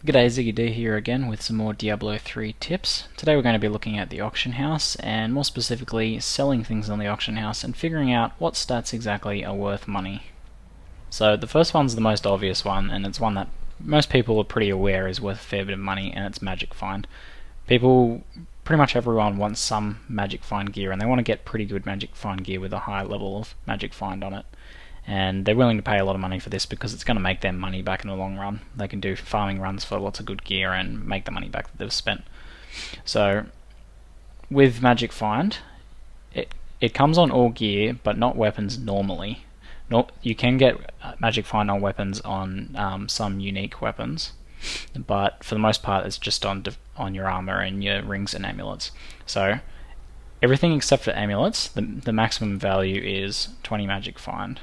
G'day, Ziggy D here again with some more Diablo 3 tips. Today we're going to be looking at the auction house and more specifically selling things on the auction house and figuring out what stats exactly are worth money. So the first one's the most obvious one, and it's one that most people are pretty aware is worth a fair bit of money, and it's Magic Find. Pretty much everyone wants some Magic Find gear, and they want to get pretty good Magic Find gear with a high level of Magic Find on it. And they're willing to pay a lot of money for this because it's going to make them money back in the long run. They can do farming runs for lots of good gear and make the money back that they've spent. So with Magic Find, it comes on all gear but not weapons normally. You can get Magic Find on weapons on some unique weapons, but for the most part it's just on your armor and your rings and amulets. So everything except for amulets, the maximum value is 20 Magic Find.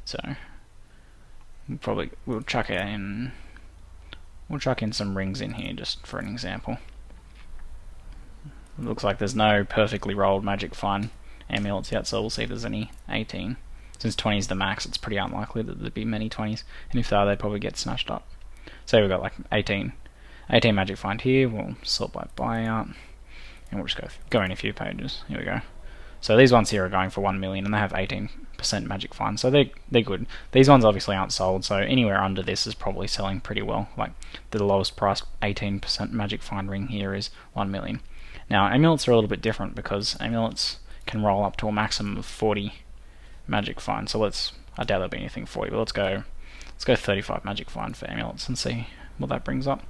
So we'll chuck in some rings in here just for an example. It looks like there's no perfectly rolled Magic Find amulets yet, so we'll see if there's any 18. Since 20 is the max, it's pretty unlikely that there'd be many 20s, and if there are, they'd probably get snatched up. So we've got like 18 Magic Find here. We'll sort by buyout, and we'll just go in a few pages. Here we go. So these ones here are going for 1 million, and they have 18% Magic Find, so they're good. These ones obviously aren't sold, so anywhere under this is probably selling pretty well. Like the lowest price 18% Magic Find ring here is 1 million. Now amulets are a little bit different because amulets can roll up to a maximum of 40 Magic Find. So I doubt there'll be anything 40, but let's go 35 Magic Find for amulets and see what that brings up.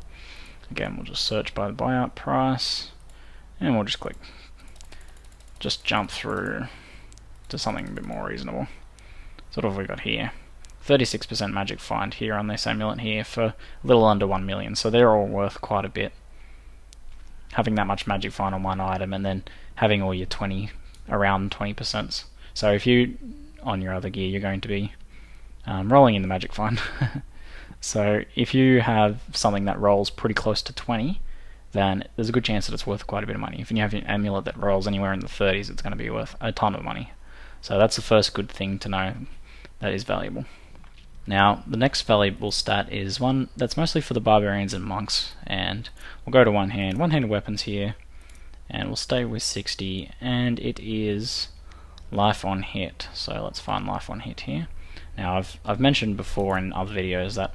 Again, we'll just search by the buyout price, and we'll just jump through to something a bit more reasonable. So what have we got here? 36% Magic Find here on this amulet here for a little under 1 million, so they're all worth quite a bit. Having that much Magic Find on one item and then having all your around 20%. So if you, on your other gear, you're going to be rolling in the Magic Find. So if you have something that rolls pretty close to 20, then there's a good chance that it's worth quite a bit of money. If you have an amulet that rolls anywhere in the 30s, it's going to be worth a ton of money. So that's the first good thing to know that is valuable. Now, the next valuable stat is one that's mostly for the barbarians and monks, and we'll go to one-handed weapons here, and we'll stay with 60, and it is life on hit. So let's find life on hit here. Now, I've mentioned before in other videos that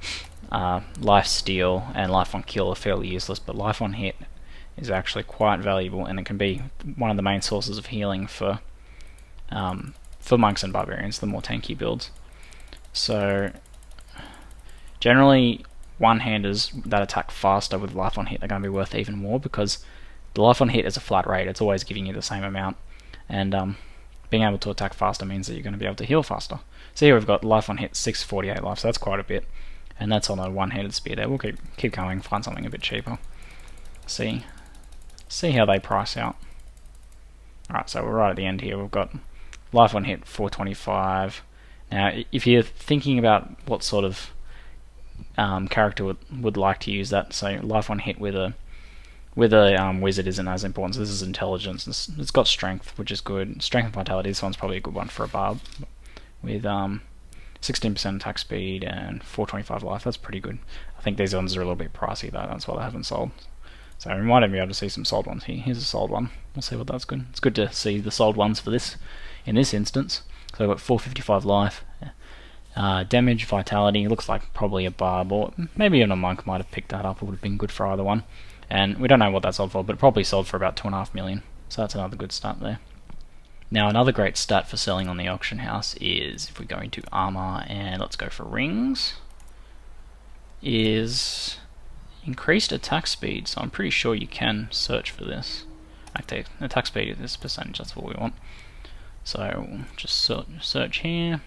life steal and life on kill are fairly useless, but life on hit is actually quite valuable, and it can be one of the main sources of healing for monks and barbarians, the more tanky builds. So generally one-handers that attack faster with life on hit are going to be worth even more, because the life on hit is a flat rate, it's always giving you the same amount, and being able to attack faster means that you're going to be able to heal faster. So here we've got life on hit 648 life, so that's quite a bit, and that's on a one-handed spear there. We'll keep going, find something a bit cheaper. See how they price out. Alright, so we're right at the end here. We've got life on hit 425. Now, if you're thinking about what sort of character would like to use that, so life on hit with a wizard isn't as important. So this is intelligence. It's got strength, which is good. Strength and vitality. This one's probably a good one for a barb. With 16% attack speed and 425 life, that's pretty good. I think these ones are a little bit pricey though, that's why they haven't sold. So we might even be able to see some sold ones here. Here's a sold one. We'll see what that's good. It's good to see the sold ones for this in this instance. So we've got 455 life, damage, vitality. Looks like probably a barb, or maybe even a monk might have picked that up. It would have been good for either one. And we don't know what that sold for, but it probably sold for about 2.5 million. So that's another good start there. Now, another great stat for selling on the auction house is, if we go into armor and let's go for rings, is increased attack speed. So I'm pretty sure you can search for this. Okay, attack speed is this percentage, that's what we want. So we'll just search here.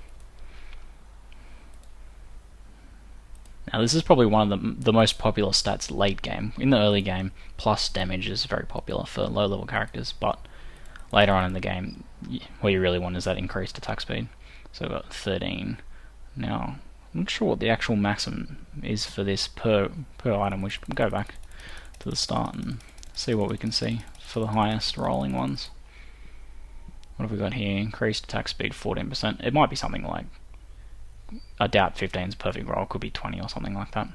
Now this is probably one of the most popular stats late game. In the early game, plus damage is very popular for low level characters, but later on in the game, what you really want is that increased attack speed. So we've got 13. Now, I'm not sure what the actual maximum is for this per item. We should go back to the start and see what we can see for the highest rolling ones. What have we got here? Increased attack speed 14%. It might be something like, I doubt 15 is perfect roll, could be 20 or something like that.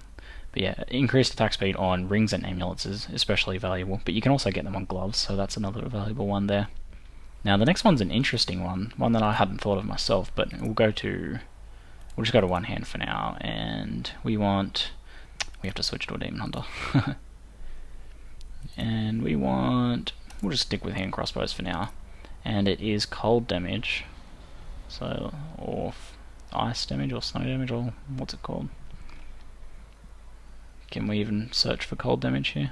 But yeah, increased attack speed on rings and amulets is especially valuable, but you can also get them on gloves, so that's another valuable one there. Now the next one's an interesting one that I hadn't thought of myself, but we'll just go to one hand for now, and we have to switch to a Demon Hunter. And we'll just stick with hand crossbows for now, and it is cold damage, so, or ice damage, or snow damage, or what's it called? Can we even search for cold damage here?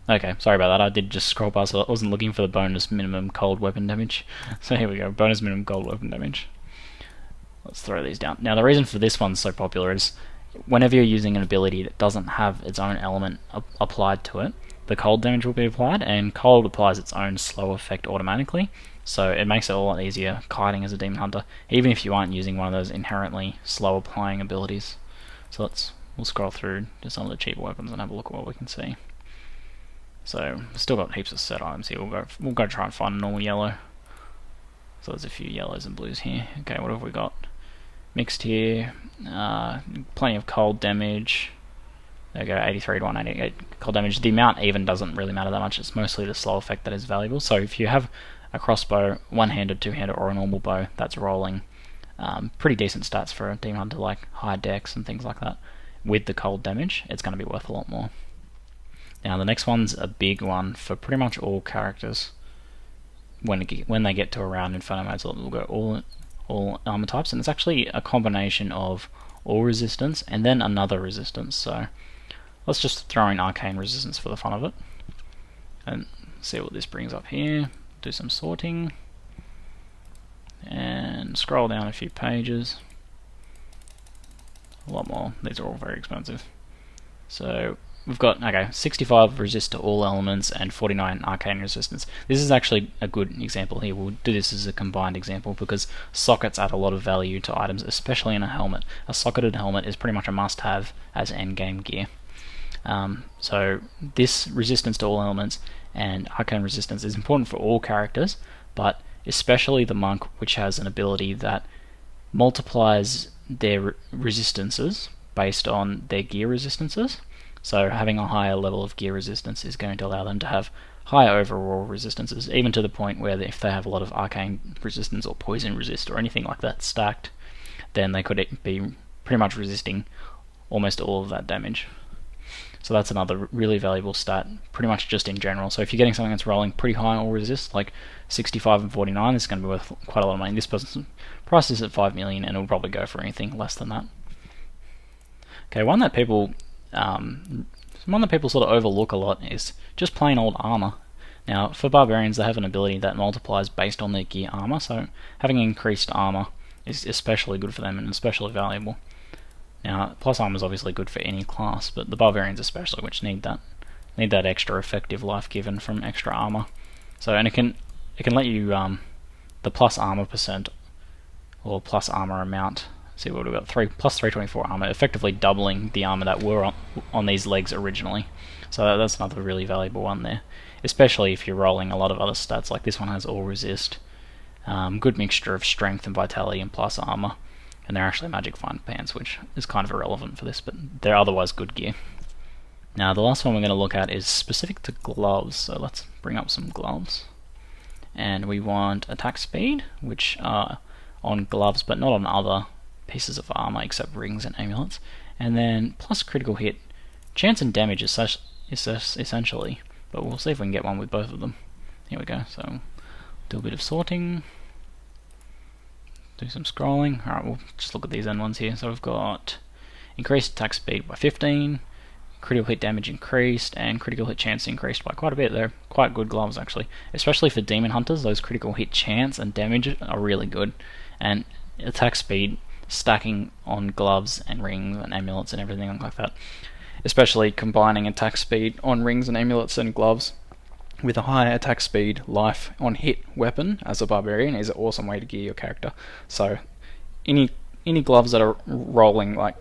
Okay, sorry about that, I did just scroll past, so I wasn't looking for the bonus minimum cold weapon damage. So here we go, bonus minimum cold weapon damage. Let's throw these down. Now the reason for this one's so popular is whenever you're using an ability that doesn't have its own element applied to it, the cold damage will be applied, and cold applies its own slow effect automatically, so it makes it a lot easier kiting as a Demon Hunter, even if you aren't using one of those inherently slow applying abilities. So we'll scroll through to some of the cheaper weapons and have a look at what we can see. So we've still got heaps of set items here. We'll go try and find a normal yellow. So there's a few yellows and blues here. Okay, what have we got? Mixed here. Plenty of cold damage. There we go, 83 to 188 cold damage. The amount even doesn't really matter that much. It's mostly the slow effect that is valuable. So if you have a crossbow, one-handed, two-handed, or a normal bow that's rolling pretty decent stats for a Demon Hunter, like high dex and things like that, with the cold damage, it's going to be worth a lot more. Now the next one's a big one for pretty much all characters. When they get to around Inferno mode, so we'll go all armor types, and it's actually a combination of all resistance and then another resistance. So let's just throw in arcane resistance for the fun of it, and see what this brings up here. Do some sorting, and scroll down a few pages. A lot more. These are all very expensive. So we've got, okay, 65 resist to all elements and 49 arcane resistance. This is actually a good example here. We'll do this as a combined example because sockets add a lot of value to items, especially in a helmet. A socketed helmet is pretty much a must-have as endgame gear. So this resistance to all elements and arcane resistance is important for all characters, but especially the monk, which has an ability that multiplies their resistances based on their gear resistances. So having a higher level of gear resistance is going to allow them to have higher overall resistances, even to the point where if they have a lot of arcane resistance or poison resist or anything like that stacked, then they could be pretty much resisting almost all of that damage. So that's another really valuable stat, pretty much just in general. So if you're getting something that's rolling pretty high all resist, like 65 and 49, it's going to be worth quite a lot of money. This person's price is at 5 million, and it'll probably go for anything less than that. Okay, one that people sort of overlook a lot is just plain old armor. Now, for barbarians, they have an ability that multiplies based on their gear armor, so having increased armor is especially good for them and especially valuable. Now, plus armor is obviously good for any class, but the barbarians especially, which need that extra effective life given from extra armor. So, and it can let you the plus armor percent or plus armor amount. See what we've got, plus 324 armor, effectively doubling the armor that were on these legs originally. So that's another really valuable one there, especially if you're rolling a lot of other stats. Like this one has all resist, good mixture of strength and vitality and plus armor, and they're actually magic find pants, which is kind of irrelevant for this, but they're otherwise good gear. Now the last one we're going to look at is specific to gloves, so let's bring up some gloves. And we want attack speed, which are on gloves but not on other pieces of armor except rings and amulets, and then plus critical hit, chance and damage essentially, but we'll see if we can get one with both of them. Here we go, so do a bit of sorting, do some scrolling. Alright, we'll just look at these end ones here. So we've got increased attack speed by 15, critical hit damage increased, and critical hit chance increased by quite a bit. They're quite good gloves actually, especially for demon hunters. Those critical hit chance and damage are really good, and attack speed stacking on gloves and rings and amulets and everything like that, especially combining attack speed on rings and amulets and gloves with a higher attack speed life on hit weapon as a barbarian is an awesome way to gear your character. So any gloves that are rolling like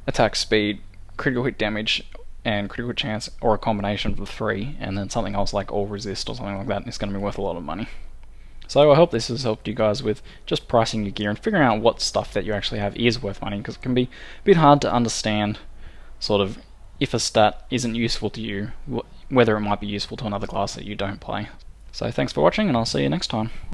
attack speed, critical hit damage and critical chance, or a combination of the three, and then something else like all resist or something like that, is going to be worth a lot of money. So I hope this has helped you guys with just pricing your gear and figuring out what stuff that you actually have is worth money, because it can be a bit hard to understand sort of if a stat isn't useful to you, whether it might be useful to another class that you don't play. So thanks for watching, and I'll see you next time.